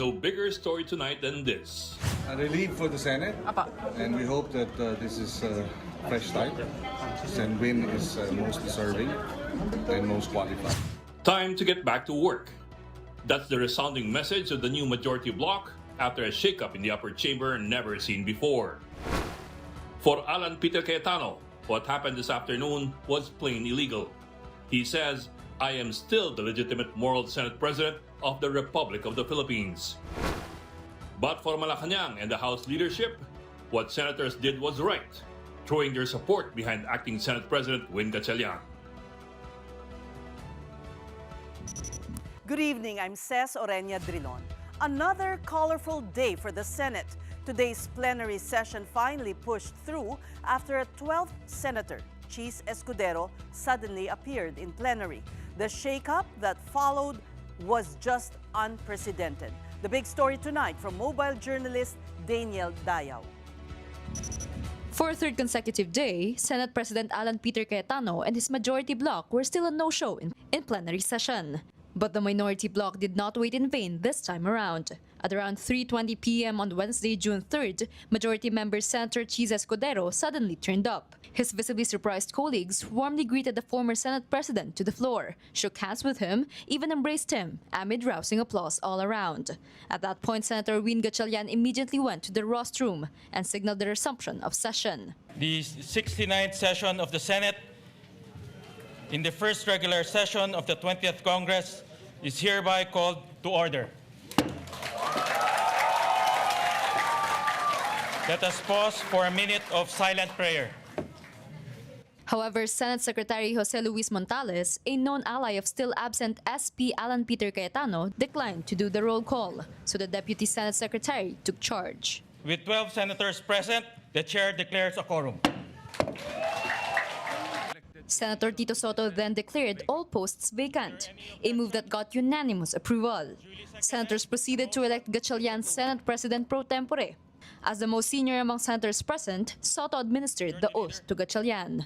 no bigger story tonight than this. A relief for the Senate, and we hope that this is a fresh start. Sen Win is most deserving and most qualified. Time to get back to work. That's the resounding message of the new majority bloc after a shakeup in the upper chamber never seen before. For Alan Peter Cayetano, what happened this afternoon was plain illegal. He says, "I am still the legitimate moral Senate President of the Republic of the Philippines." But for Malacanang and the House leadership, what senators did was right, throwing their support behind acting Senate President Win Gatchalian. Good evening, I'm Ces Oreña-Drilon. Another colorful day for the Senate. Today's plenary session finally pushed through after a 12th senator, Ces Escudero, suddenly appeared in plenary. The shakeup that followed was just unprecedented. The big story tonight from mobile journalist Daniel Dayaw. For a third consecutive day, Senate President Alan Peter Cayetano and his majority bloc were still a no-show in plenary session. But the minority bloc did not wait in vain this time around. At around 3:20 p.m. on Wednesday, June 3rd, Majority Member Senator Ces Escudero suddenly turned up. His visibly surprised colleagues warmly greeted the former Senate President to the floor, shook hands with him, even embraced him, amid rousing applause all around. At that point, Senator Win Gatchalian immediately went to the rostrum and signaled the resumption of session. The 69th session of the Senate in the first regular session of the 20th Congress is hereby called to order. Let us pause for a minute of silent prayer. However, Senate Secretary Jose Luis Montales, a known ally of still absent SP Alan Peter Cayetano, declined to do the roll call, so the Deputy Senate Secretary took charge. With 12 senators present, the chair declares a quorum. Senator Tito Soto then declared all posts vacant, a move that got unanimous approval. Senators proceeded to elect Gatchalian Senate President pro tempore. As the most senior among senators present, Soto administered the oath to Gatchalian.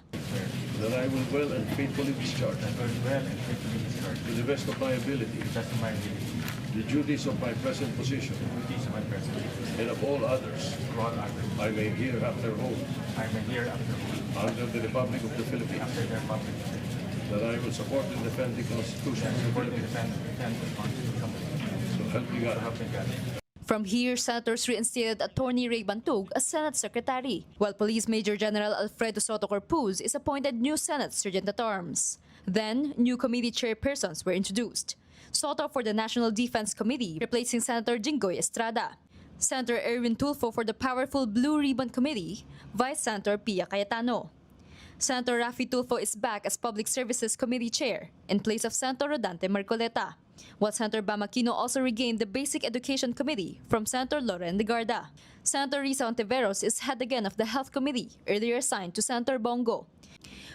That I will well and faithfully discharge to the best of my ability the duties of my present position and of all others I may hereafter hold under the Republic of the Philippines, that I will support and defend the Constitution of the Philippines. So help me God. From here, senators reinstated Attorney Ray Bantug as Senate Secretary, while Police Major General Alfredo Soto Corpuz is appointed new Senate Sergeant-at-Arms. Then, new committee chairpersons were introduced. Soto for the National Defense Committee, replacing Senator Jinggoy Estrada. Senator Erwin Tulfo for the powerful Blue Ribbon Committee, Vice Senator Pia Cayetano. Senator Raffy Tulfo is back as Public Services Committee Chair, in place of Senator Rodante Marcoleta, while Senator Bamaquino also regained the Basic Education Committee from Senator Loren Legarda. Senator Risa Ontiveros is head again of the Health Committee, earlier assigned to Senator Bongo,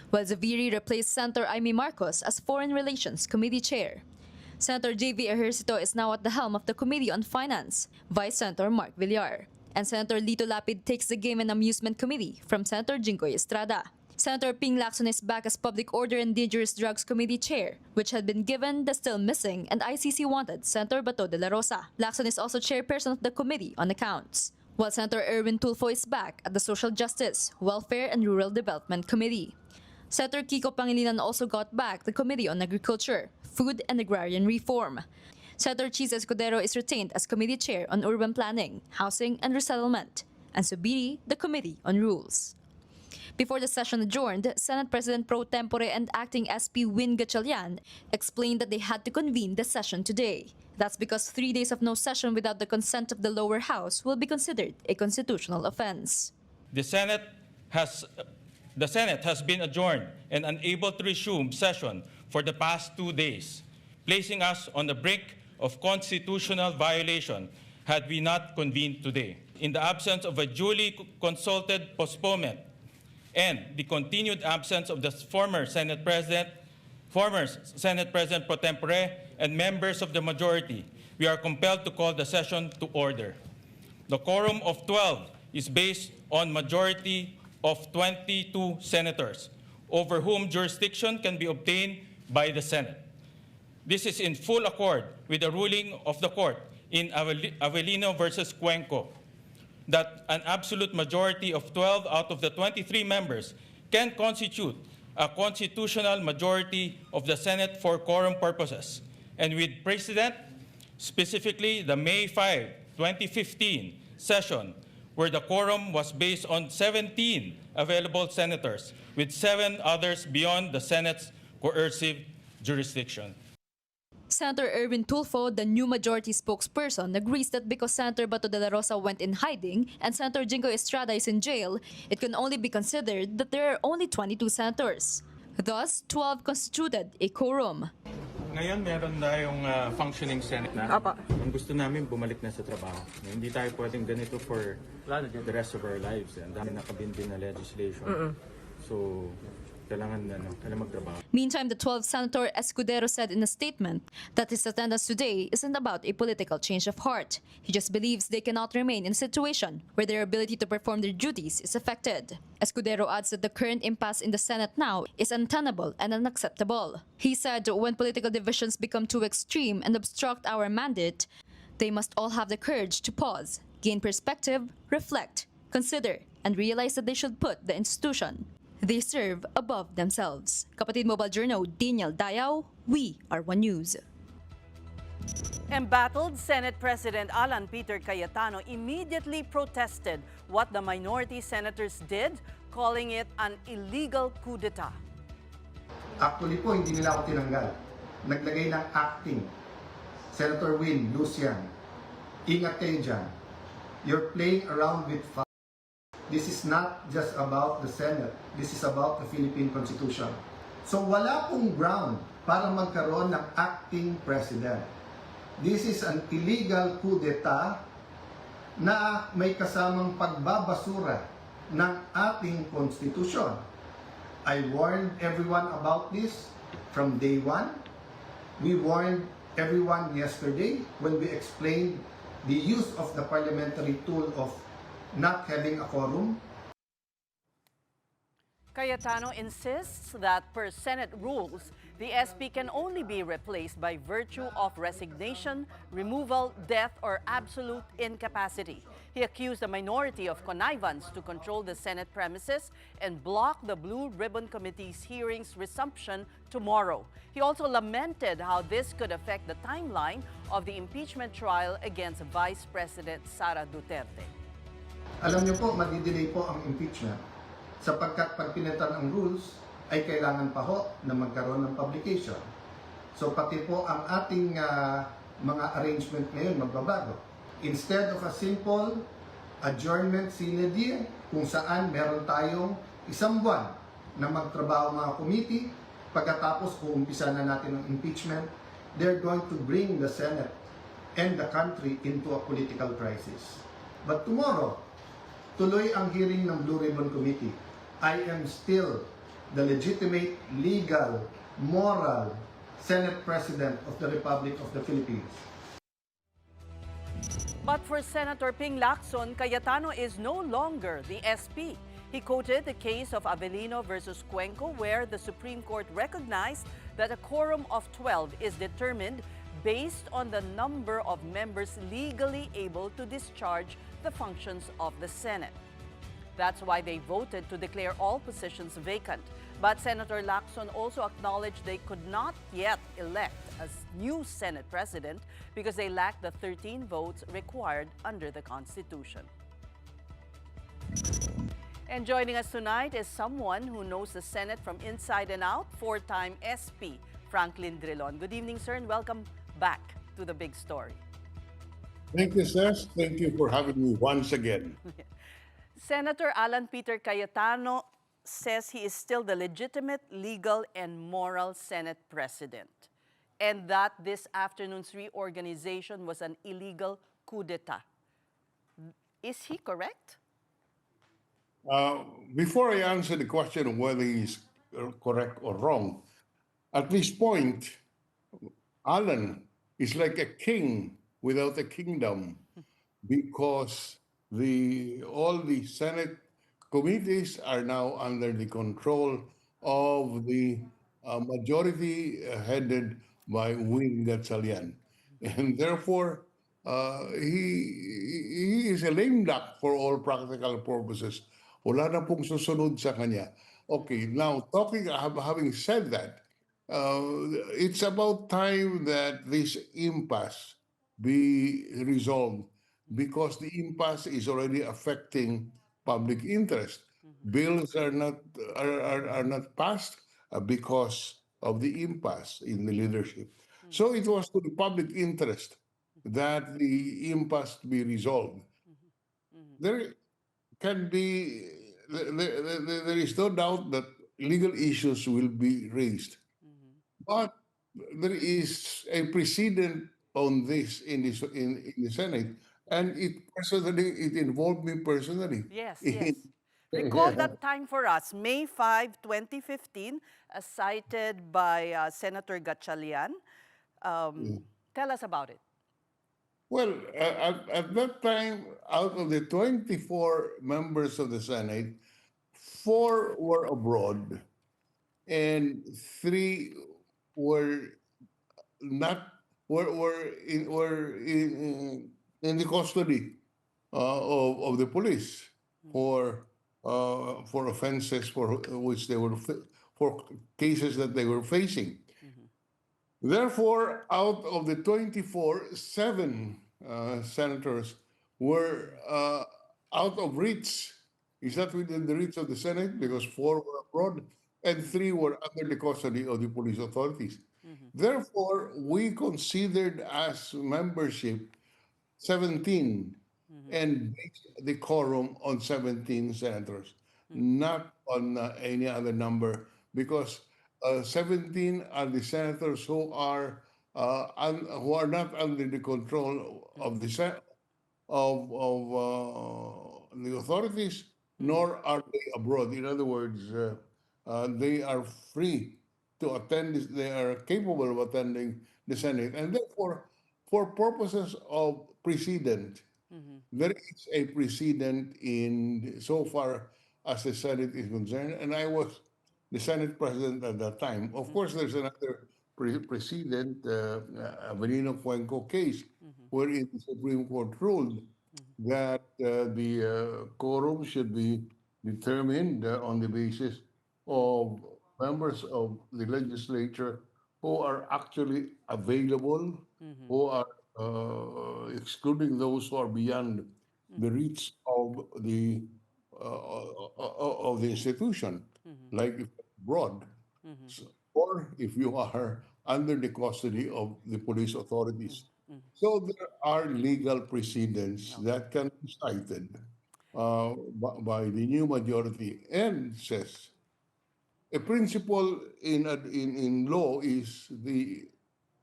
while Zaviri replaced Senator Aimee Marcos as Foreign Relations Committee Chair. Senator J.V. Ejercito is now at the helm of the Committee on Finance, Vice Senator Mark Villar. And Senator Lito Lapid takes the Game and Amusement Committee from Senator Jinggoy Estrada. Senator Ping Lacson is back as Public Order and Dangerous Drugs Committee Chair, which had been given the still missing and ICC wanted Senator Bato de la Rosa. Lacson is also chairperson of the Committee on Accounts, while Senator Erwin Tulfo is back at the Social Justice, Welfare and Rural Development Committee. Senator Kiko Pangilinan also got back the Committee on Agriculture, Food and Agrarian Reform. Senator Ces Escudero is retained as Committee Chair on Urban Planning, Housing and Resettlement, and Subiri, the Committee on Rules. Before the session adjourned, Senate President pro tempore and acting SP Win Gatchalian explained that they had to convene the session today. That's because 3 days of no session without the consent of the lower house will be considered a constitutional offense. The Senate has been adjourned and unable to resume session for the past 2 days, placing us on the brink of constitutional violation had we not convened today. In the absence of a duly consulted postponement and the continued absence of the former Senate President pro tempore, and members of the majority, we are compelled to call the session to order. The quorum of 12 is based on majority of 22 senators, over whom jurisdiction can be obtained by the Senate. This is in full accord with the ruling of the Court in Avellino versus Cuenco that an absolute majority of 12 out of the 23 members can constitute a constitutional majority of the Senate for quorum purposes. And with precedent, specifically the May 5, 2015 session, where the quorum was based on 17 available senators, with 7 others beyond the Senate's coercive jurisdiction. Senator Erwin Tulfo, the new majority spokesperson, agrees that because Senator Bato de la Rosa went in hiding and Senator Jingo Estrada is in jail, it can only be considered that there are only 22 senators. Thus, 12 constituted a quorum. Ngayon, meron tayong functioning Senate na. Ang gusto namin, bumalik na sa trabaho. Hindi tayo pwedeng ganito for the rest of our lives. Ang dami nakabindi na legislation. So, kailangan magtrabaho. Meantime, the 12th Senator Escudero said in a statement that his attendance today isn't about a political change of heart. He just believes they cannot remain in a situation where their ability to perform their duties is affected. Escudero adds that the current impasse in the Senate now is untenable and unacceptable. He said when political divisions become too extreme and obstruct our mandate, they must all have the courage to pause, gain perspective, reflect, consider, and realize that they should put the institution they serve above themselves. Kapatid Mobile Journal, Daniel Dayaw, We Are One News. Embattled Senate President Alan Peter Cayetano immediately protested what the minority senators did, calling it an illegal coup d'etat. Actually po, hindi nila ako tinanggal. Naglagay ng acting. Senator Win, Lucian, ingat kayo dyan. You're playing around with fire. This is not just about the Senate. This is about the Philippine Constitution. So wala pong ground para magkaroon ng acting president. This is an illegal coup d'etat na may kasamang pagbabasura ng ating konstitusyon. I warned everyone about this from day one. We warned everyone yesterday when we explained the use of the parliamentary tool of not having a quorum. Cayetano insists that per Senate rules, the SP can only be replaced by virtue of resignation, removal, death, or absolute incapacity. He accused the minority of connivance to control the Senate premises and block the Blue Ribbon Committee's hearings resumption tomorrow. He also lamented how this could affect the timeline of the impeachment trial against Vice President Sara Duterte. Alam niyo po, madidelay po ang impeachment sapagkat pag pinitan ang rules ay kailangan pa ho na magkaroon ng publication. So pati po ang ating mga arrangement ngayon magbabago. Instead of a simple adjournment sine die, kung saan meron tayong isang buwan na magtrabaho mga committee, pagkatapos uumpisa na natin ang impeachment, they're going to bring the Senate and the country into a political crisis. But tomorrow, tuloy ang hearing ng Blue Ribbon Committee. I am still the legitimate, legal, moral Senate President of the Republic of the Philippines. But for Senator Ping Lacson, Cayetano is no longer the SP. He quoted the case of Avellino versus Cuenco, where the Supreme Court recognized that a quorum of 12 is determined based on the number of members legally able to discharge the functions of the Senate. That's why they voted to declare all positions vacant. But Senator Lacson also acknowledged they could not yet elect a new Senate president because they lacked the 13 votes required under the Constitution. And joining us tonight is someone who knows the Senate from inside and out, four-time SP, Franklin Drilon. Good evening, sir, and welcome back to the Big Story. Thank you, Ces. Thank you for having me once again. Senator Alan Peter Cayetano says he is still the legitimate, legal, and moral Senate president, and that this afternoon's reorganization was an illegal coup d'etat. Is he correct? Before I answer the question of whether he's correct or wrong, at this point, Alan is like a king without a kingdom because all the Senate committees are now under the control of the majority headed by Wing Gatchalian. And therefore, he is a lame duck for all practical purposes. Wala na pong susunod sa kanya. Okay, now having said that, it's about time that this impasse be resolved because the impasse is already affecting public interest. Bills are not passed because of the impasse in the leadership. So it was to the public interest that the impasse be resolved. There can be there is no doubt that legal issues will be raised, but there is a precedent on this in the Senate, and it involved me personally. Yes, yes. Recall that time for us, May 5, 2015, as cited by Senator Gatchalian. Tell us about it. Well, at that time, out of the 24 members of the Senate, 4 were abroad and 3 were not were in the custody of the police for offenses for which they were for cases that they were facing. Therefore, out of the 24, 7 senators were out of reach. Is that within the reach of the Senate? Because 4 were abroad and 3 were under the custody of the police authorities. Therefore, we considered as membership 17 and based the quorum on 17 senators, not on any other number, because 17 are the senators who are not under the control of the authorities, nor are they abroad. In other words, they are free to attend. They are capable of attending the Senate, and therefore, for purposes of precedent, there is a precedent in so far as the Senate is concerned, and I was the Senate president at that time. Of course, there's another precedent, Avelino Cuenco case, wherein the Supreme Court ruled that the quorum should be determined on the basis of members of the legislature who are actually available, who are excluding those who are beyond the reach of the institution, like if abroad, or if you are under the custody of the police authorities. So there are legal precedents that can be cited by the new majority, and says a principle in law is the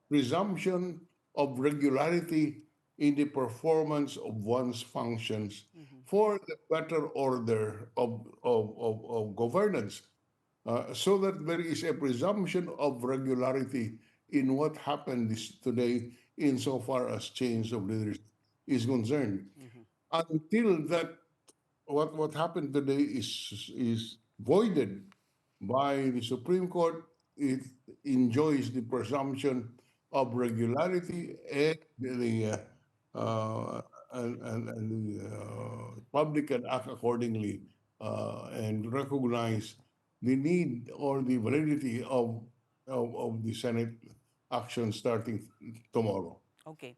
presumption of regularity in the performance of one's functions for the better order of governance, so that there is a presumption of regularity in what happened today insofar as change of leadership is concerned. Until that, what happened today is voided by the Supreme Court, it enjoys the presumption of regularity, and the public can act accordingly and recognize the need or the validity of the Senate action starting tomorrow. Okay.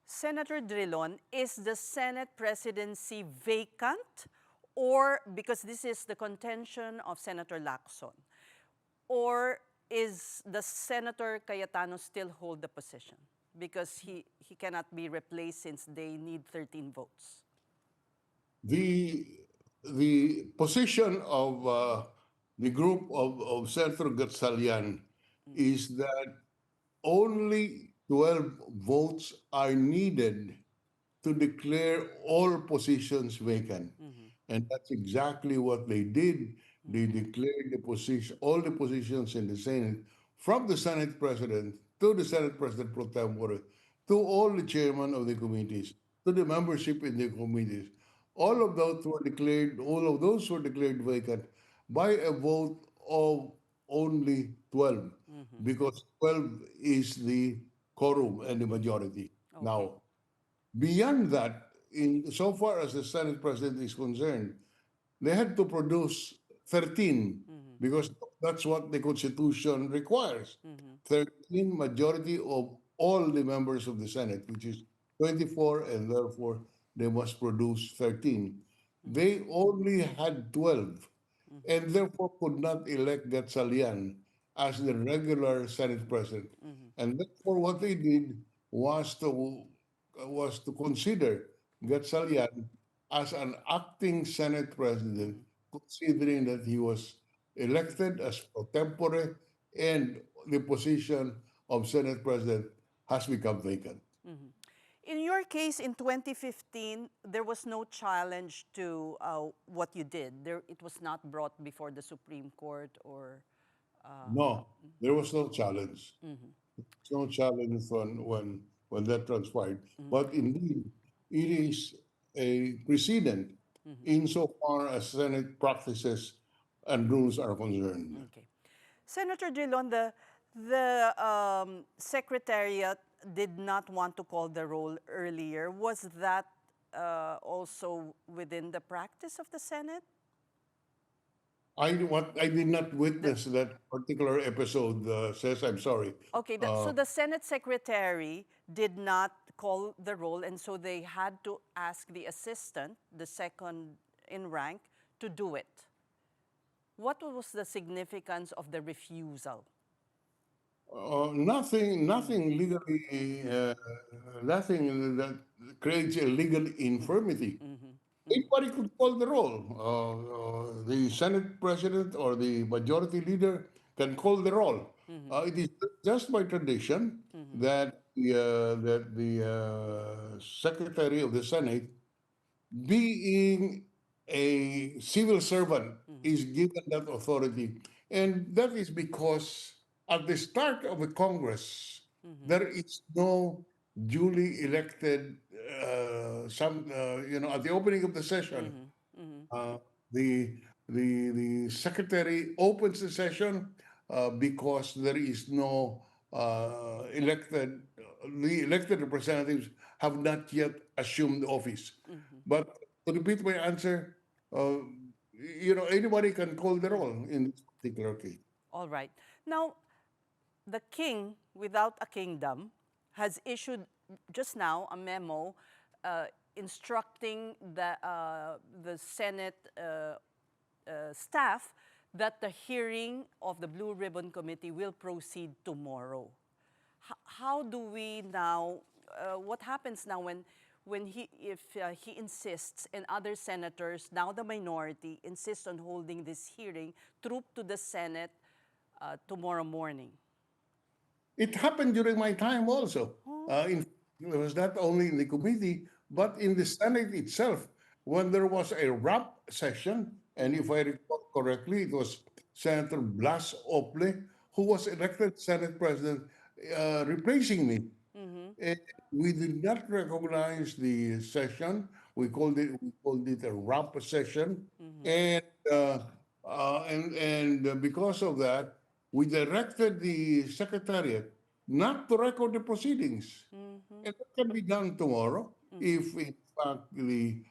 Senator Drilon, is the Senate presidency vacant, or because this is the contention of Senator Lacson, or is the Senator Cayetano still hold the position because he cannot be replaced since they need 13 votes? The position of the group of Senator Gatchalian is that only 12 votes are needed to declare all positions vacant. And that's exactly what they did. They declared all the positions in the Senate, from the Senate President to the Senate President pro tempore, to all the chairman of the committees, to the membership in the committees. All of those were declared vacant by a vote of only 12, because 12 is the quorum and the majority. Okay. Now, Beyond that, in so far as the Senate President is concerned, they had to produce 13 because that's what the Constitution requires. 13 majority of all the members of the Senate, which is 24, and therefore they must produce 13. They only had 12 and therefore could not elect Gatsalian as the regular Senate President. And therefore what they did was to consider Gatsalian as an acting Senate President, considering that he was elected as pro tempore and the position of Senate President has become vacant. In your case, in 2015, there was no challenge to what you did. It was not brought before the Supreme Court or... No, there was no challenge. No challenge when that transpired. But indeed, it is a precedent insofar as Senate practices and rules are concerned. Okay. Senator Drilon, the Secretariat did not want to call the roll earlier. Was that also within the practice of the Senate? I did not witness that particular episode, says I'm sorry. Okay, so the Senate Secretary did not call the roll, and so they had to ask the assistant, the second in rank, to do it. What was the significance of the refusal? Nothing legally, nothing that creates a legal infirmity. Anybody could call the roll. The Senate President or the Majority Leader can call the roll. It is just by tradition that the Secretary of the Senate, being a civil servant, is given that authority. And that is because at the start of a Congress, there is no duly elected, at the opening of the session, the secretary opens the session because there is no the elected representatives have not yet assumed office. But to repeat my answer, anybody can call the roll in this particular case. All right. Now, the king without a kingdom has issued just now a memo instructing the Senate staff that the hearing of the Blue Ribbon Committee will proceed tomorrow. How do we now, what happens now when he insists and other senators, now the minority, insist on holding this hearing, troop to the Senate tomorrow morning? It happened during my time also. It was not only in the committee, but in the Senate itself, when there was a wrap session, and if I recall correctly, it was Senator Blas Ople who was elected Senate President, replacing me. And we did not recognize the session. We called it a wrap session, and because of that, we directed the Secretariat not to record the proceedings. And that can be done tomorrow if, in fact, the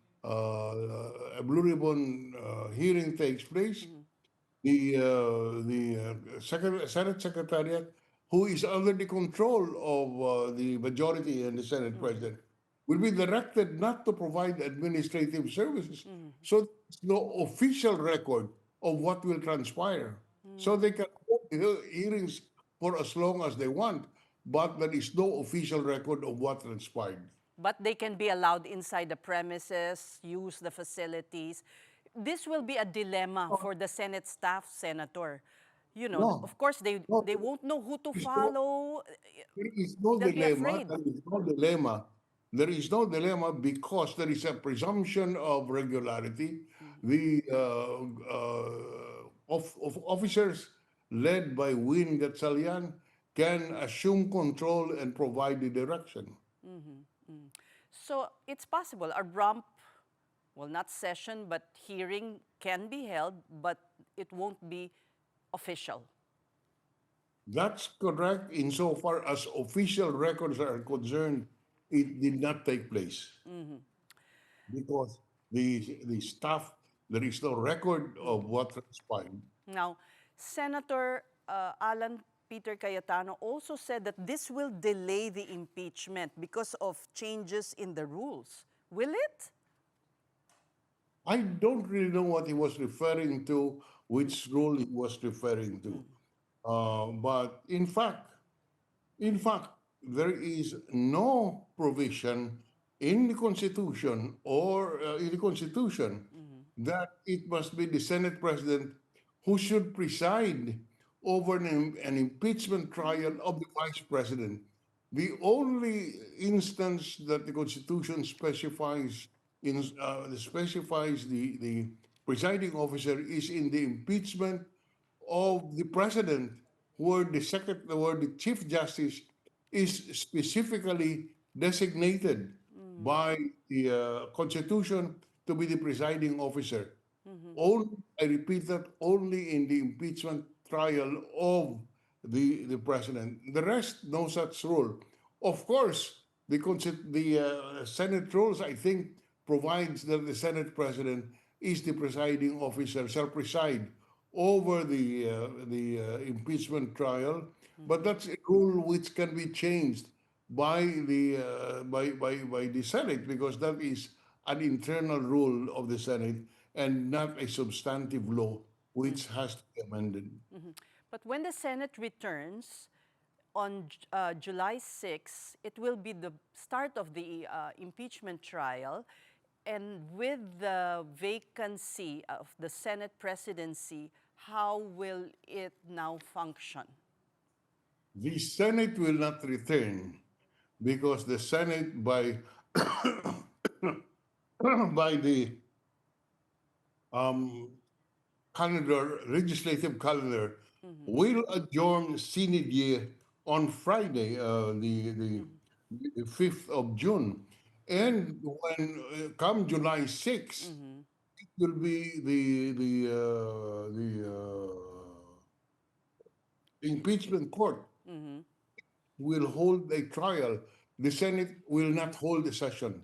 Blue Ribbon hearing takes place. The Senate Secretariat, who is under the control of the majority and the Senate President, will be directed not to provide administrative services. So there's no official record of what will transpire. So they can hold the hearings for as long as they want, but there is no official record of what transpired. But they can be allowed inside the premises, use the facilities. This will be a dilemma for the Senate staff, Senator. Of course, they won't know who to follow. There is no They'll be dilemma. afraid. There is no dilemma. There is no dilemma because there is a presumption of regularity. The officers led by Win Gatsalian can assume control and provide the direction. So it's possible a rump, well, not session, but hearing can be held, but it won't be official. That's correct insofar as official records are concerned it did not take place because the staff, there is no record of what transpired. Now, Senator Alan Peter Cayetano also said that this will delay the impeachment because of changes in the rules. Will it? I don't really know what he was referring to, which rule he was referring to. But in fact, there is no provision in the Constitution or in the Constitution that it must be the Senate President who should preside over an impeachment trial of the Vice President. The only instance that the Constitution specifies specifies the presiding officer is in the impeachment of the president, where the chief justice is specifically designated by the Constitution to be the presiding officer. Only, I repeat that, only in the impeachment trial of the president. The rest, no such rule. Of course, the Senate rules, I think, provides that the Senate president is the presiding officer, shall preside over the impeachment trial, but that's a rule which can be changed by the Senate, because that is an internal rule of the Senate and not a substantive law which has to be amended. But when the Senate returns on July 6, it will be the start of the impeachment trial. And with the vacancy of the Senate presidency, how will it now function? The Senate will not return because the Senate, by by the legislative calendar, will adjourn sine die on Friday, the 5th of June. And when come July 6, it will be the impeachment court will hold a trial. The Senate will not hold a session.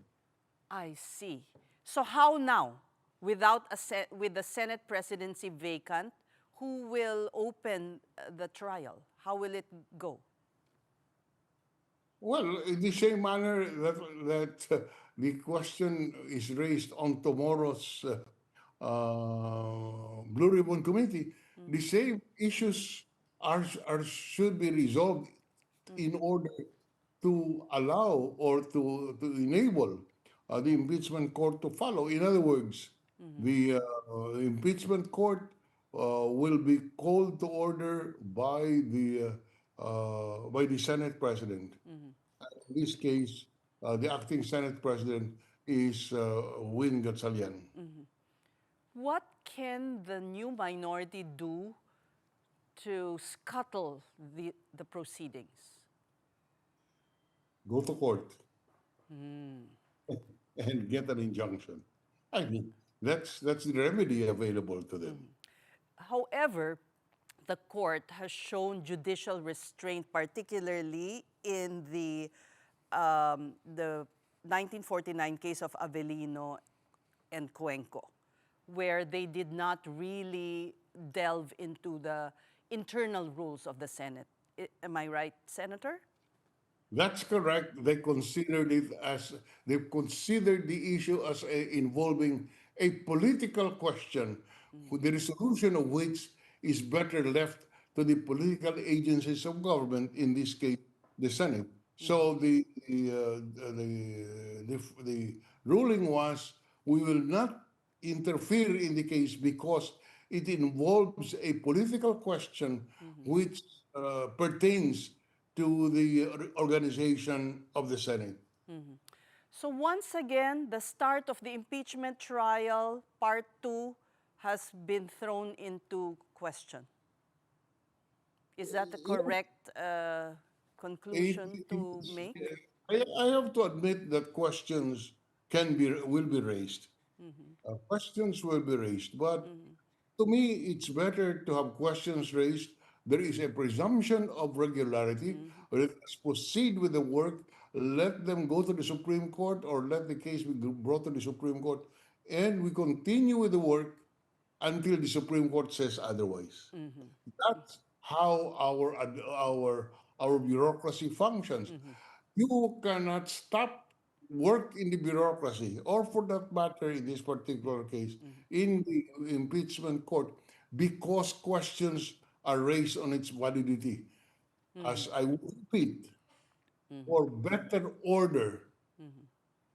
I see. So how now, with the Senate presidency vacant, who will open the trial? How will it go? Well, in the same manner that the question is raised on tomorrow's Blue Ribbon Committee, the same issues should be resolved in order to allow or to enable the impeachment court to follow. In other words, the impeachment court will be called to order by the Senate President. In this case, the acting Senate President is Win Gatchalian. What can the new minority do to scuttle the proceedings? Go to court and get an injunction. I mean, that's the remedy available to them. However, the court has shown judicial restraint, particularly in the 1949 case of Avellino and Cuenco, where they did not really delve into the internal rules of the Senate. Am I right, Senator? That's correct. They considered the issue as involving a political question, the resolution of which is better left to the political agencies of government, in this case, the Senate. So the ruling was, we will not interfere in the case because it involves a political question which pertains to the organization of the Senate. So once again, the start of the impeachment trial, part 2, has been thrown into question. Is that the correct conclusion to make? I have to admit that questions will be raised. Questions will be raised, but to me, it's better to have questions raised there is a presumption of regularity. Let's proceed with the work. Let them go to the Supreme Court or let the case be brought to the Supreme Court, and we continue with the work until the Supreme Court says otherwise. That's how our bureaucracy functions. You cannot stop work in the bureaucracy, or for that matter, in this particular case, in the impeachment court, because questions are raised on its validity. As I would repeat, for better order,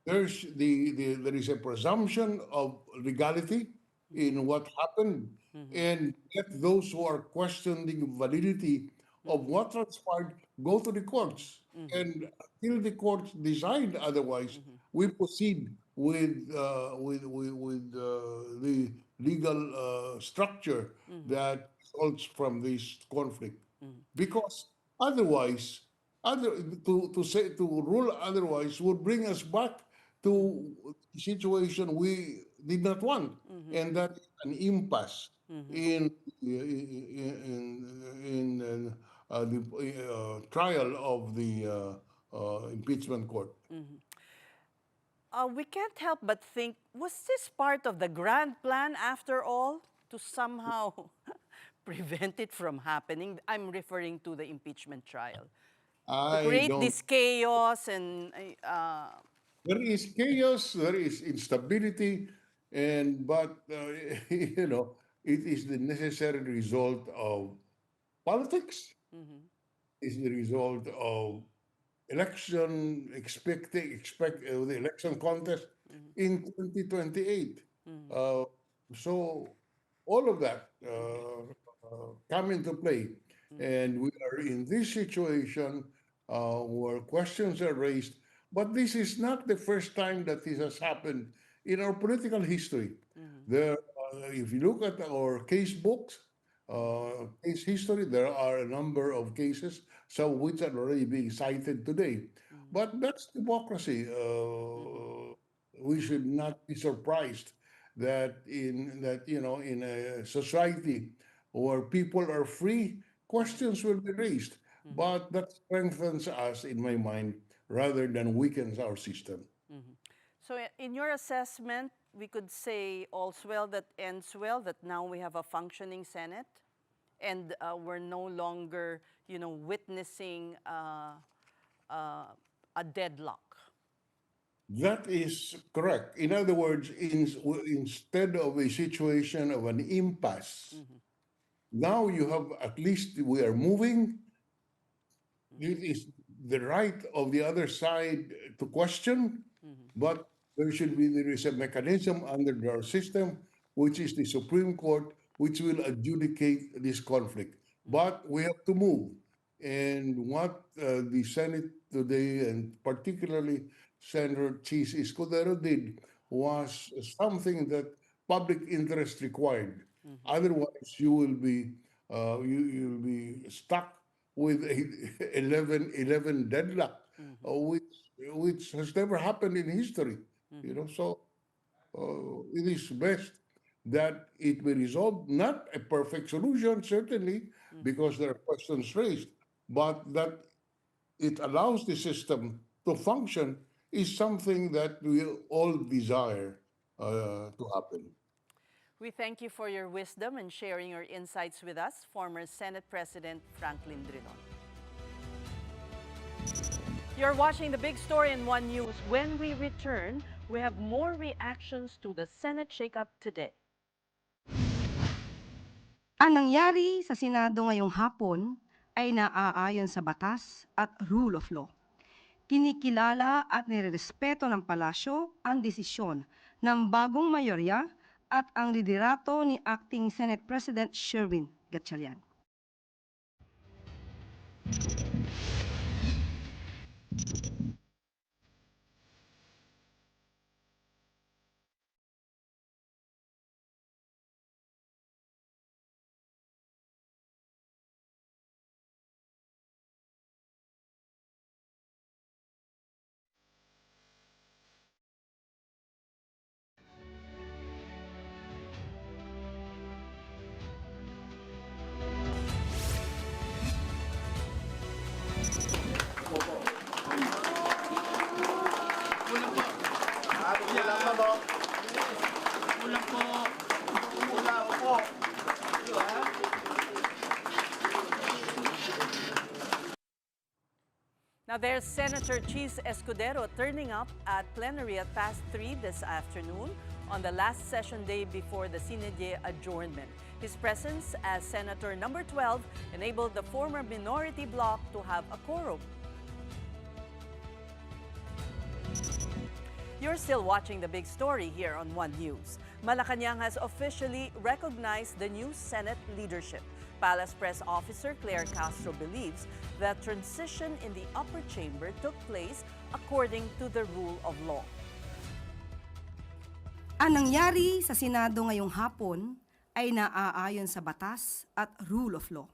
there is a presumption of legality in what happened, and let those who are questioning validity of what transpired go to the courts, and until the courts decide otherwise, we proceed with the legal structure that results from this conflict, because otherwise, to rule otherwise would bring us back to a situation we did not want, and that is an impasse in the trial of the impeachment court. We can't help but think, was this part of the grand plan after all to somehow prevent it from happening? I'm referring to the impeachment trial. To I create don't. this chaos and There is chaos, there is instability, but it is the necessary result of politics. Is the result of the election contest in 2028. So all of that come into play, and we are in this situation where questions are raised. But this is not the first time that this has happened in our political history. There, if you look at our case books, case history, there are a number of cases, some of which are already being cited today. But that's democracy. We should not be surprised that in a society where people are free, questions will be raised. But that strengthens us, in my mind, rather than weakens our system. so in your assessment, we could say all's well that ends well, that now we have a functioning Senate and we're no longer, witnessing a deadlock. That is correct. In other words, instead of a situation of an impasse, now you have, at least we are moving. It is the right of the other side to question, but there is a mechanism under our system, which is the Supreme Court, which will adjudicate this conflict. But we have to move. And what the Senate today, and particularly Senator Cheese Escudero, did was something that public interest required. Otherwise, you'll be stuck with a 11 deadlock, which has never happened in history. So it is best that it be resolved, not a perfect solution, certainly, because there are questions raised, but that it allows the system to function is something that we all desire to happen. We thank you for your wisdom and sharing your insights with us, former Senate President Franklin Drilon. You're watching The Big Story in One News. When we return, we have more reactions to the Senate shakeup today. Ang nangyari sa Senado ngayong hapon ay naaayon sa batas at rule of law. Kinikilala at nirerespeto ng palasyo ang desisyon ng bagong mayorya at ang liderato ni Acting Senate President Sherwin Gatchalian. Now there's Senator Cheese Escudero turning up at plenary at past 3 this afternoon on the last session day before the Sinedye adjournment. His presence as Senator number 12 enabled the former minority bloc to have a quorum. You're still watching The Big Story here on One News. Malacanang has officially recognized the new Senate leadership. Palace Press Officer Claire Castro believes that transition in the upper chamber took place according to the rule of law. Ang nangyari sa Senado ngayong hapon ay naaayon sa batas at rule of law.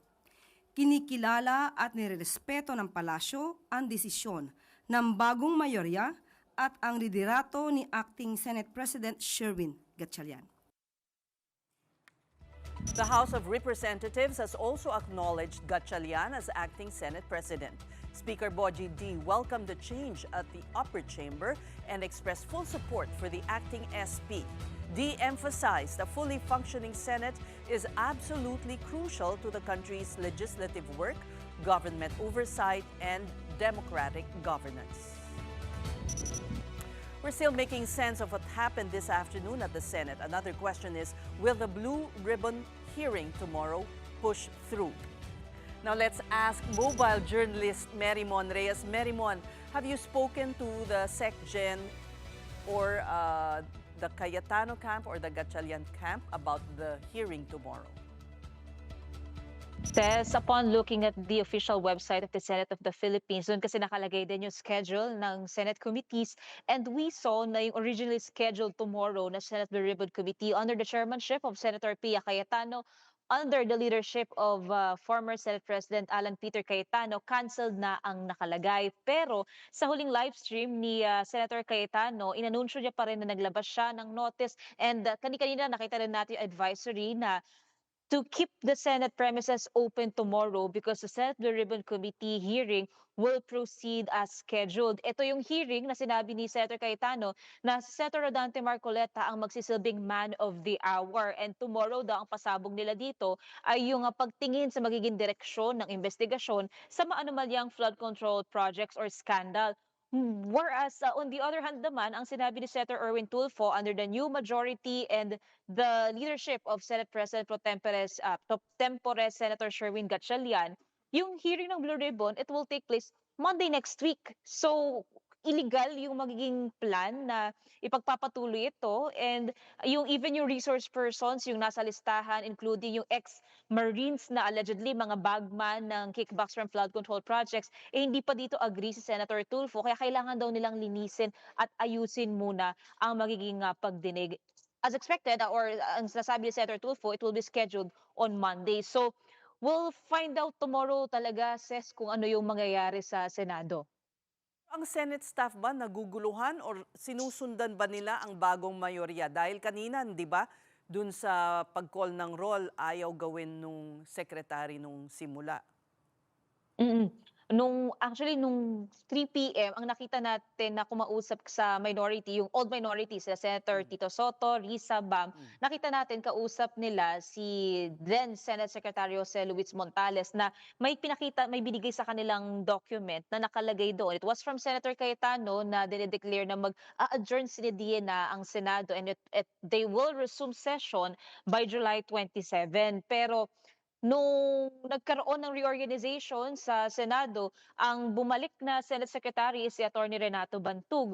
Kinikilala at nirerespeto ng palasyo ang desisyon ng bagong mayorya at ang liderato ni Acting Senate President Sherwin Gatchalian. The House of Representatives has also acknowledged Gatchalian as acting Senate President. Speaker Boji D welcomed the change at the upper chamber and expressed full support for the acting SP. D emphasized a fully functioning Senate is absolutely crucial to the country's legislative work, government oversight, and democratic governance. We're still making sense of what happened this afternoon at the Senate. Another question is, will the blue ribbon hearing tomorrow push through? Now let's ask mobile journalist Merimon Reyes. Merimon, have you spoken to the SecGen or the Cayetano camp or the Gatchalian camp about the hearing tomorrow? Says, upon looking at the official website of the Senate of the Philippines, doon kasi nakalagay din yung schedule ng Senate committees, and we saw na yung originally scheduled tomorrow na Senate Blue Ribbon Committee under the chairmanship of Senator Pia Cayetano, under the leadership of former Senate President Alan Peter Cayetano, canceled na ang nakalagay. Pero sa huling live stream ni Senator Cayetano, inanunsyo niya pa rin na naglabas siya ng notice, and kanina nakita rin natin yung advisory na to keep the Senate premises open tomorrow because the Senate Blue Ribbon Committee hearing will proceed as scheduled. Ito yung hearing na sinabi ni Senator Cayetano na si Senator Rodante Marcoleta ang magsisilbing man of the hour. And tomorrow daw ang pasabog nila dito ay yung pagtingin sa magiging direksyon ng investigasyon sa maanumalyang flood control projects or scandal. Whereas on the other hand naman, ang sinabi ni Senator Erwin Tulfo under the new majority and the leadership of Senate President pro tempore Senator Sherwin Gatchalian, yung hearing ng Blue Ribbon, it will take place Monday next week. So illegal yung magiging plan na ipagpapatuloy ito, and even yung resource persons yung nasa listahan, including yung ex-Marines na allegedly mga bagman ng kickbacks from flood control projects, hindi pa dito agree si Senator Tulfo, kaya kailangan daw nilang linisin at ayusin muna ang magiging pagdinig. As expected, or ang sinasabi ni Senator Tulfo, it will be scheduled on Monday. So we'll find out tomorrow talaga, Ses, kung ano yung mangyayari sa Senado. Ang Senate staff ba naguguluhan or sinusundan ba nila ang bagong mayorya? Dahil kanina, di ba, dun sa pag-call ng roll, ayaw gawin nung secretary nung simula. Nung 3 PM, ang nakita natin na kumausap sa minority, yung old minority, sila Senator Tito Soto, Risa, Bam, nakita natin kausap nila si then Senate Secretary Jose Luis Montales na may binigay sa kanilang document na nakalagay doon. It was from Senator Cayetano na dinideclare na mag-adjourn sinidye na ang Senado, and they will resume session by July 27. Pero nung nagkaroon ng reorganization sa Senado, ang bumalik na Senate Secretary si Attorney Renato Bantug.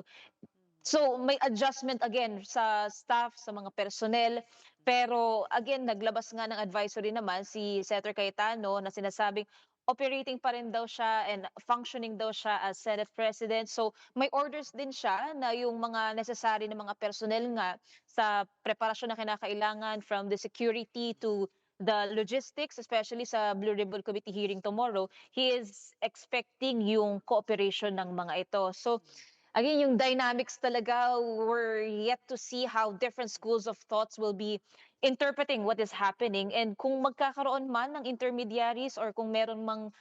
So may adjustment again sa staff, sa mga personnel. Pero again, naglabas nga ng advisory naman si Senator Cayetano na sinasabing operating pa rin daw siya and functioning daw siya as Senate President. So may orders din siya na yung mga necessary na mga personnel nga sa preparasyon na kinakailangan, from the security to the logistics, especially sa Blue Ribbon Committee hearing tomorrow, he is expecting yung cooperation ng mga ito. So again, yung dynamics talaga, we're yet to see how different schools of thoughts will be interpreting what is happening, and kung magkakaroon man ng intermediaries or kung meron mang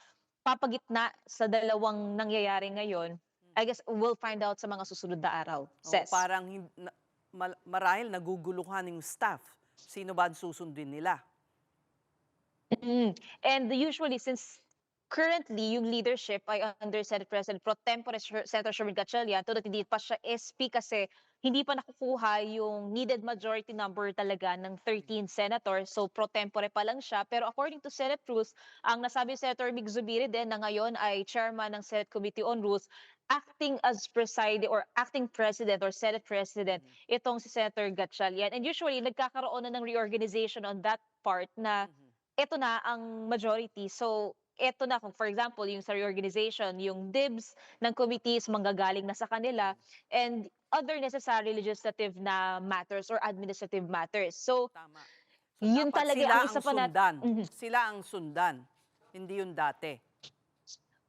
papagitna sa dalawang nangyayari ngayon, I guess we'll find out sa mga susunod na araw. Ses. Parang marahil naguguluhan yung staff. Sino ba ang susundin nila? And usually, since currently, yung leadership ay under Senate President Pro Tempore Senator Sherwin Gatchalian, though hindi pa siya SP kasi hindi pa nakukuha yung needed majority number talaga ng 13 senators. So pro tempore pa lang siya. Pero according to Senate rules, ang nasabi Senator Mig Zubiri din na ngayon ay chairman ng Senate Committee on Rules, acting as presiding or acting president or Senate President, itong si Senator Gatchalian. And usually, nagkakaroon na ng reorganization on that part na ito na ang majority. So, ito na kung for example, yung sa reorganization, yung dibs ng committees manggagaling na sa kanila and other necessary legislative na matters or administrative matters. So, Tama. yun Dapat talaga sila ang ang isa pa sundan. Mhm. Sila ang sundan. Hindi yung dati.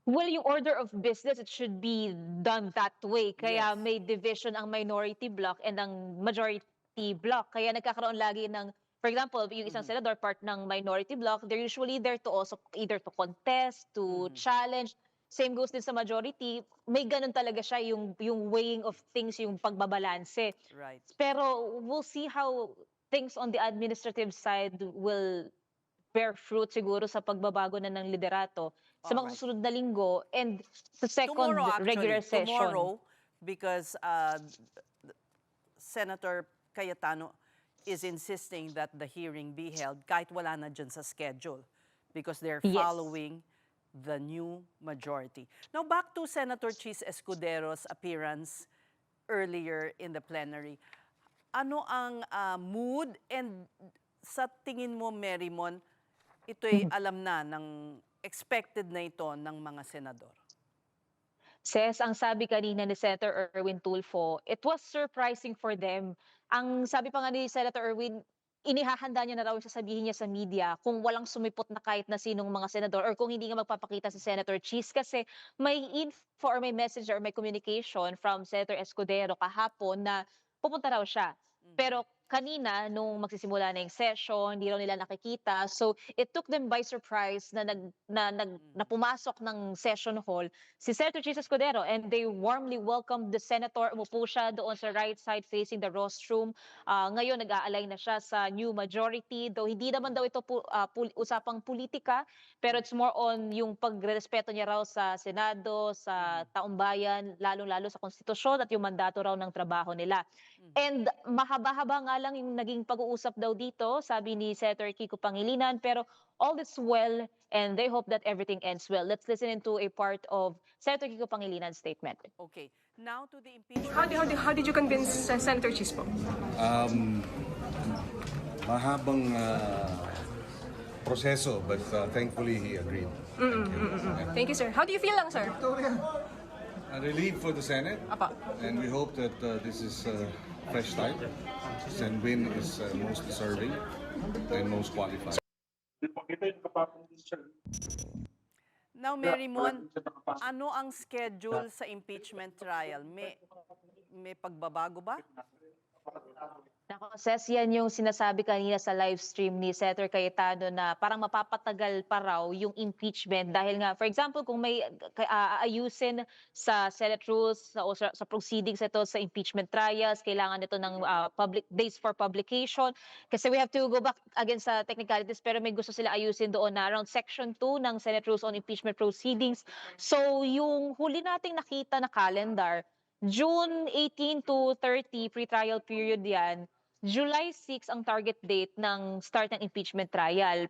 Well, yung order of business, it should be done that way. Kaya Yes. may division ang minority block and ang majority block. Kaya nagkakaroon lagi ng, for example, yung isang senador part ng minority block, they're usually there to also either to contest, to challenge. Same goes din sa majority. May ganun talaga siya, yung weighing of things, yung pagbabalanse. Right. Pero we'll see how things on the administrative side will bear fruit siguro sa pagbabago na ng liderato sa mga Alright. susunod na linggo and sa second Tomorrow, actually. regular session. Tomorrow, because Senator Cayetano is insisting that the hearing be held kahit wala na dyan sa schedule because they're Yes. following the new majority. Now, back to Senator Chis Escudero's appearance earlier in the plenary. Ano ang mood and sa tingin mo, Merrimon, ito'y alam na ng expected na ito ng mga senador? Ses, ang sabi kanina ni Senator Erwin Tulfo, it was surprising for them. Ang sabi pa nga ni Senator Erwin, inihahanda niya na raw yung sasabihin niya sa media kung walang sumipot na kahit na sinong mga senador or kung hindi nga magpapakita si Senator Chis kasi may info or may message or may communication from Senator Escudero kahapon na pupunta raw siya. Pero kanina, nung magsisimula na yung session, hindi raw nila nakikita. So, it took them by surprise na pumasok ng session hall si Senator Chis Escudero and they warmly welcomed the senator. Umupo siya doon sa right side facing the rostrum. Ngayon, nag-aalay na siya sa new majority. Though hindi naman daw ito usapang politika, pero it's more on yung pagrespeto niya raw sa Senado, sa taumbayan, lalong-lalo sa konstitusyon at yung mandato raw ng trabaho nila. And mahaba-haba nga lang yung naging pag-uusap daw dito, sabi ni Senator Kiko Pangilinan, pero all is well and they hope that everything ends well. Let's listen into a part of Senator Kiko Pangilinan's statement. Okay. Now to the impeachment. How did you convince Senator Chis po? Mahabang proseso, but thankfully he agreed. Thank you, sir. How do you feel lang, sir? A relief for the Senate, and we hope that this is a fresh start. Sen Win is most deserving and most qualified. Now, Merrimon, ano ang schedule sa impeachment trial? May pagbabago ba? Nako, Ses, yan yung sinasabi kanina sa live stream ni Senator Cayetano na parang mapapatagal pa raw yung impeachment dahil nga, for example, kung may aayusin sa Senate rules o sa proceedings ito sa impeachment trials, kailangan ito ng public days for publication. Kasi we have to go back again sa technicalities pero may gusto sila ayusin doon na around Section 2 ng Senate Rules on Impeachment Proceedings. So yung huli nating nakita na calendar, June 18 to 30 pre-trial period yan. July 6 ang target date ng start ng impeachment trial.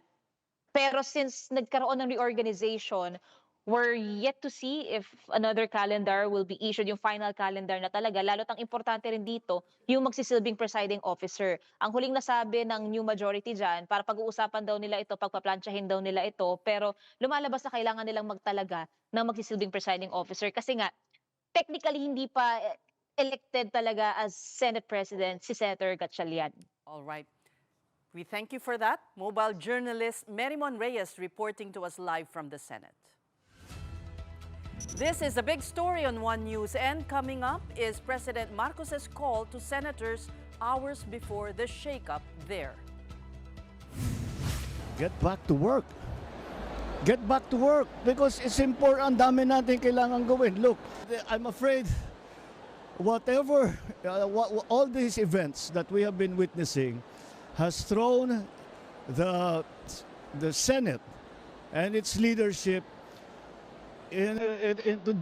Pero since nagkaroon ng reorganization, we're yet to see if another calendar will be issued, yung final calendar na talaga. Lalo't ang importante rin dito, yung magsisilbing presiding officer. Ang huling nasabi ng new majority dyan, para pag-uusapan daw nila ito, pagpaplansyahin daw nila ito, pero lumalabas na kailangan nilang magtalaga ng magsisilbing presiding officer. Kasi nga, technically hindi pa elected talaga as Senate President si Senator Gatchalian. All right. We thank you for that. Mobile journalist Merrimon Reyes reporting to us live from the Senate. This is a big story on One News, and coming up is President Marcos's call to senators hours before the shakeup there. Get back to work. Get back to work because it's important. Ang dami natin kailangan gawin. Look, I'm afraid whatever, all these events that we have been witnessing has thrown the Senate and its leadership into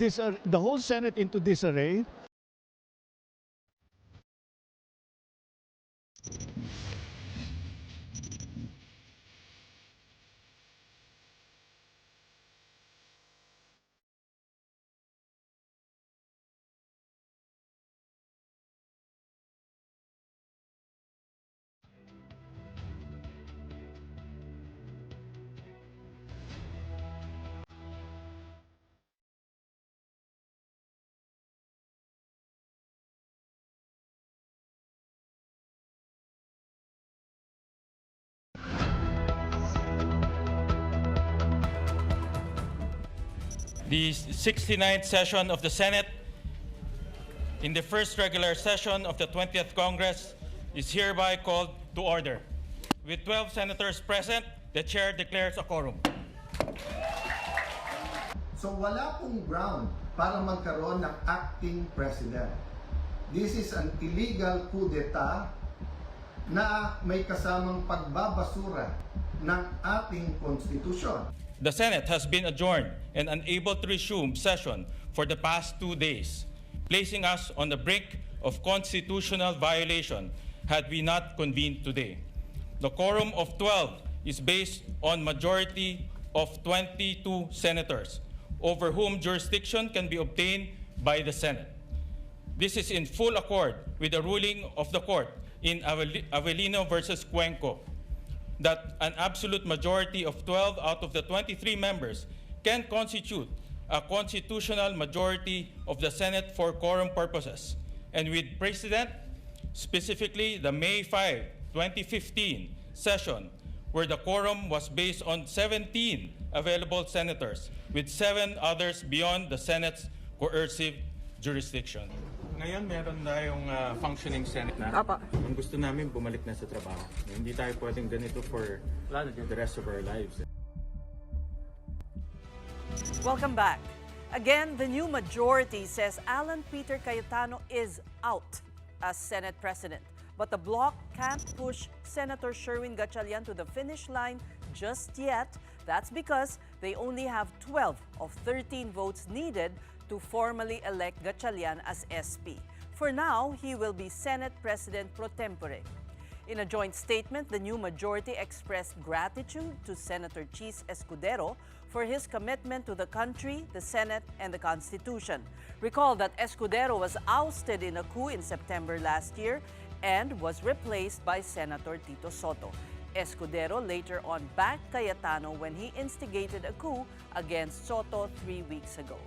the whole Senate into disarray. The 69th session of the Senate in the first regular session of the 20th Congress is hereby called to order. With 12 senators present, the chair declares a quorum. So wala pong ground para magkaroon ng acting president. This is an illegal coup d'etat na may kasamang pagbabasura ng ating konstitusyon. The Senate has been adjourned and unable to resume session for the past 2 days, placing us on the brink of constitutional violation had we not convened today. The quorum of 12 is based on majority of 22 senators, over whom jurisdiction can be obtained by the Senate. This is in full accord with the ruling of the court in Avellino versus Cuenco, that an absolute majority of 12 out of the 23 members can constitute a constitutional majority of the Senate for quorum purposes. And with precedent, specifically the May 5, 2015 session, where the quorum was based on 17 available senators, with 7 others beyond the Senate's coercive jurisdiction. Ngayon, meron tayong functioning Senate na. Ang gusto namin, bumalik na sa trabaho. Hindi tayo pwedeng ganito for the rest of our lives. Welcome back. Again, the new majority says Alan Peter Cayetano is out as Senate President. But the bloc can't push Senator Sherwin Gatchalian to the finish line just yet. That's because they only have 12 of 13 votes needed to formally elect Gatchalian as SP. For now, he will be Senate President pro tempore. In a joint statement, the new majority expressed gratitude to Senator Chis Escudero for his commitment to the country, the Senate, and the Constitution. Recall that Escudero was ousted in a coup in September last year and was replaced by Senator Tito Soto. Escudero later on backed Cayetano when he instigated a coup against Soto 3 weeks ago.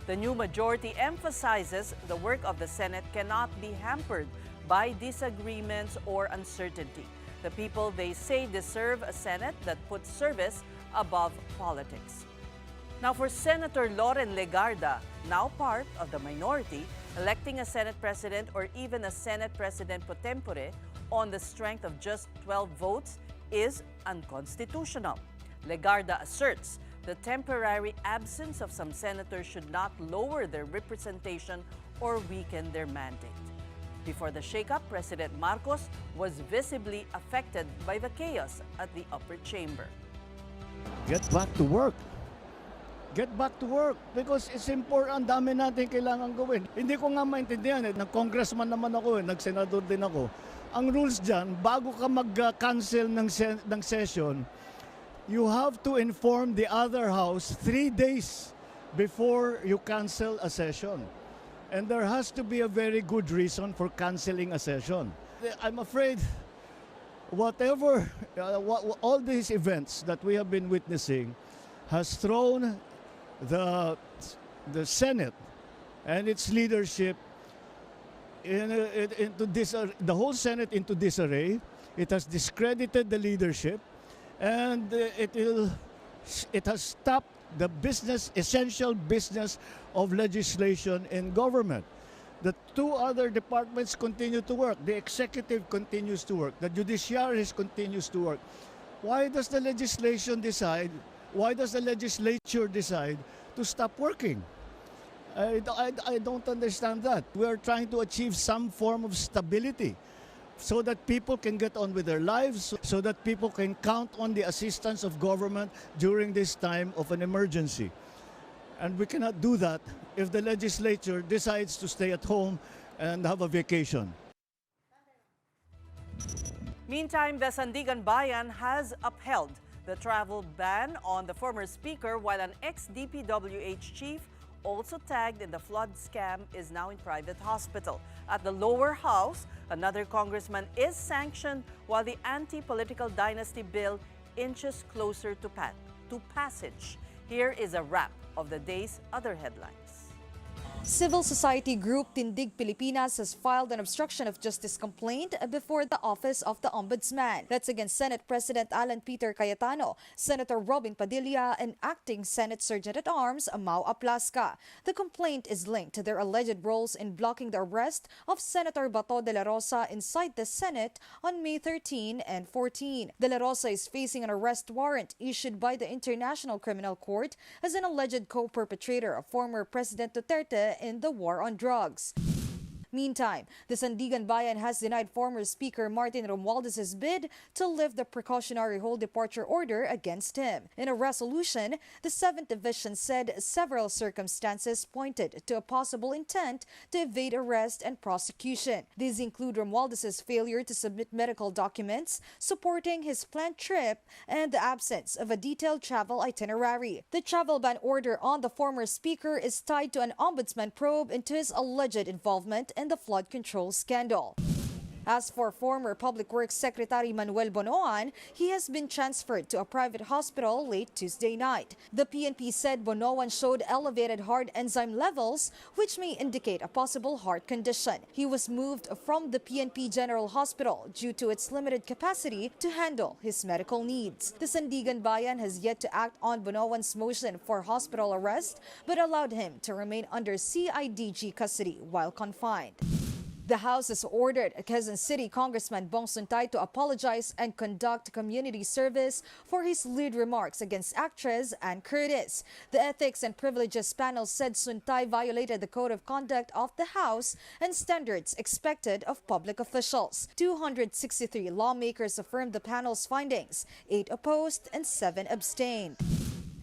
The new majority emphasizes the work of the Senate cannot be hampered by disagreements or uncertainty. The people, they say, deserve a Senate that puts service above politics. Now, for Senator Loren Legarda, now part of the minority, electing a Senate President or even a Senate President pro tempore on the strength of just 12 votes is unconstitutional. Legarda asserts the temporary absence of some senators should not lower their representation or weaken their mandate. Before the shakeup, President Marcos was visibly affected by the chaos at the upper chamber. Get back to work. Get back to work because it's important. Ang dami natin kailangan gawin. Hindi ko nga maintindihan. Nag-congressman naman ako, nag-senador din ako. Ang rules dyan, bago ka mag-cancel ng session, you have to inform the other house 3 days before you cancel a session. And there has to be a very good reason for canceling a session. I'm afraid whatever, all these events that we have been witnessing has thrown the Senate and its leadership into the whole Senate into disarray. It has discredited the leadership. And it has stopped the essential business of legislation in government. The 2 other departments continue to work. The executive continues to work. The judiciary continues to work. Why does the legislature decide to stop working? I don't understand that. We are trying to achieve some form of stability, so that people can get on with their lives, so that people can count on the assistance of government during this time of an emergency. And we cannot do that if the legislature decides to stay at home and have a vacation. Meantime, the Sandigan Bayan has upheld the travel ban on the former speaker, while an ex-DPWH chief also tagged in the flood scam is now in private hospital. At the lower house, another congressman is sanctioned while the anti-political dynasty bill inches closer to passage. Here is a wrap of the day's other headlines. Civil society group Tindig Pilipinas has filed an obstruction of justice complaint before the Office of the Ombudsman. That's against Senate President Alan Peter Cayetano, Senator Robin Padilla, and Acting Senate Sergeant-at-Arms Mau Aplasca. The complaint is linked to their alleged roles in blocking the arrest of Senator Bato de la Rosa inside the Senate on May 13 and 14. De la Rosa is facing an arrest warrant issued by the International Criminal Court as an alleged co-perpetrator of former President Duterte in the war on drugs. Meantime, the Sandigan Bayan has denied former Speaker Martin Romualdez's bid to lift the precautionary hold departure order against him. In a resolution, the 7th Division said several circumstances pointed to a possible intent to evade arrest and prosecution. These include Romualdez's failure to submit medical documents supporting his planned trip and the absence of a detailed travel itinerary. The travel ban order on the former Speaker is tied to an ombudsman probe into his alleged involvement in the flood control scandal. As for former Public Works Secretary Manuel Bonoan, he has been transferred to a private hospital late Tuesday night. The PNP said Bonoan showed elevated heart enzyme levels, which may indicate a possible heart condition. He was moved from the PNP General Hospital due to its limited capacity to handle his medical needs. The Sandigan Bayan has yet to act on Bonoan's motion for hospital arrest, but allowed him to remain under CIDG custody while confined. The House has ordered Quezon City Congressman Bong Suntay to apologize and conduct community service for his lewd remarks against actress Ann Curtis. The Ethics and Privileges panel said Suntay violated the Code of Conduct of the House and standards expected of public officials. 263 lawmakers affirmed the panel's findings, 8 opposed and 7 abstained.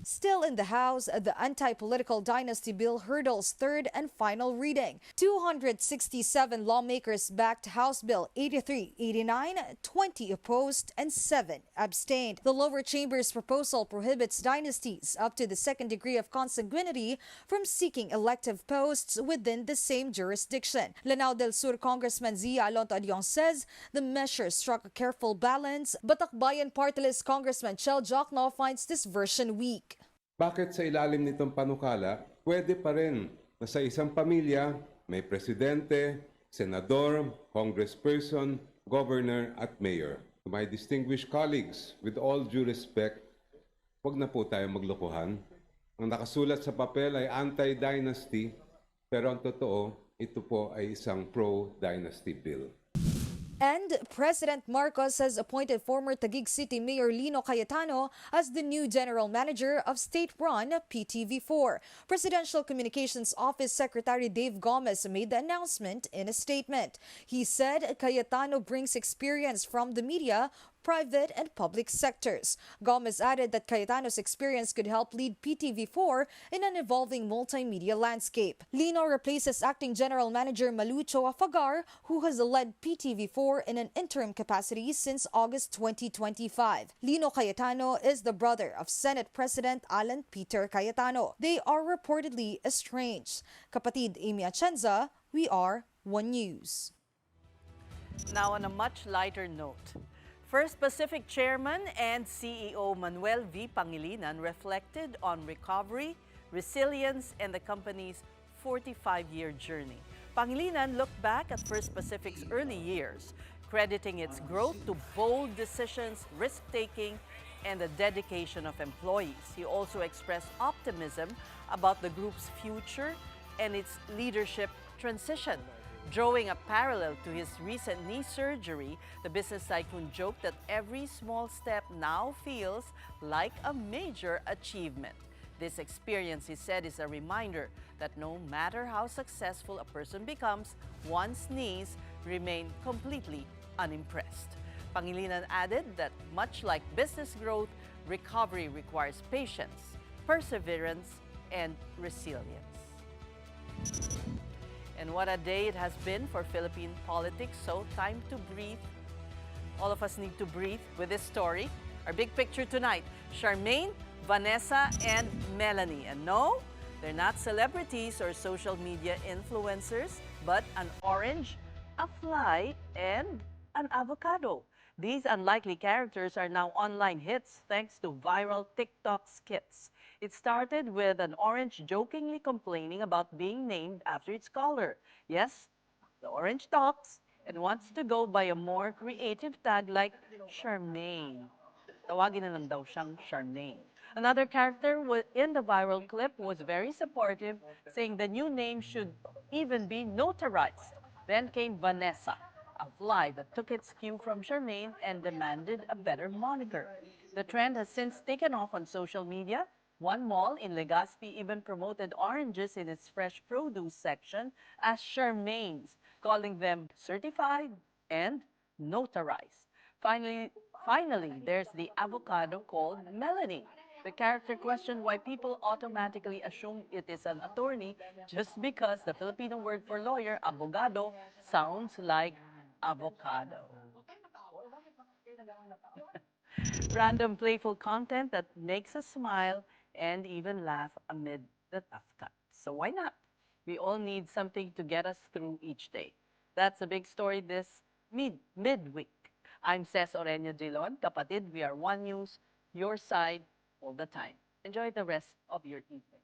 Still in the House, the anti-political dynasty bill hurdles third and final reading. 267 lawmakers backed House Bill 8389, 20 opposed, and 7 abstained. The lower chamber's proposal prohibits dynasties up to the second degree of consanguinity from seeking elective posts within the same jurisdiction. Lanao del Sur Congressman Zia Alonto Adion says the measure struck a careful balance, but Akbayan Party List Congressman Chel Jokno finds this version weak. Bakit sa ilalim nitong panukala, pwede pa rin na sa isang pamilya may presidente, senador, congressperson, governor at mayor. To my distinguished colleagues, with all due respect, huwag na po tayo maglokohan. Ang nakasulat sa papel ay anti-dynasty, pero ang totoo, ito po ay isang pro-dynasty bill. And President Marcos has appointed former Taguig City Mayor Lino Cayetano as the new general manager of state-run PTV4. Presidential Communications Office Secretary Dave Gomez made the announcement in a statement. He said Cayetano brings experience from the media, private and public sectors. Gomez added that Cayetano's experience could help lead PTV4 in an evolving multimedia landscape. Lino replaces Acting General Manager Malucho Afagar, who has led PTV4 in an interim capacity since August 2025. Lino Cayetano is the brother of Senate President Alan Peter Cayetano. They are reportedly estranged. Kapatid Amy Atienza, we are One News. Now on a much lighter note, First Pacific Chairman and CEO Manuel V. Pangilinan reflected on recovery, resilience, and the company's 45-year journey. Pangilinan looked back at First Pacific's early years, crediting its growth to bold decisions, risk-taking, and the dedication of employees. He also expressed optimism about the group's future and its leadership transition. Drawing a parallel to his recent knee surgery, the business tycoon joked that every small step now feels like a major achievement. This experience, he said, is a reminder that no matter how successful a person becomes, one's knees remain completely unimpressed. Pangilinan added that much like business growth, recovery requires patience, perseverance, and resilience. And what a day it has been for Philippine politics. So time to breathe. All of us need to breathe with this story. Our big picture tonight, Charmaine, Vanessa, and Melanie. And no, they're not celebrities or social media influencers, but an orange, a fly, and an avocado. These unlikely characters are now online hits thanks to viral TikTok skits. It started with an orange jokingly complaining about being named after its color. Yes, the orange talks and wants to go by a more creative tag like Charmaine. Tawagin na lang daw siyang Charmaine. Another character in the viral clip was very supportive, saying the new name should even be notarized. Then came Vanessa, a fly that took its cue from Charmaine and demanded a better moniker. The trend has since taken off on social media. One mall in Legazpi even promoted oranges in its fresh produce section as Charmaines, calling them certified and notarized. Finally, there's the avocado called Melanie. The character questioned why people automatically assume it is an attorney just because the Filipino word for lawyer, abogado, sounds like avocado. Random playful content that makes us smile and even laugh amid the tough times. So why not? We all need something to get us through each day. That's a big story this midweek. I'm Ces Oreña-Drilon. Kapatid, we are One News, your side all the time. Enjoy the rest of your evening.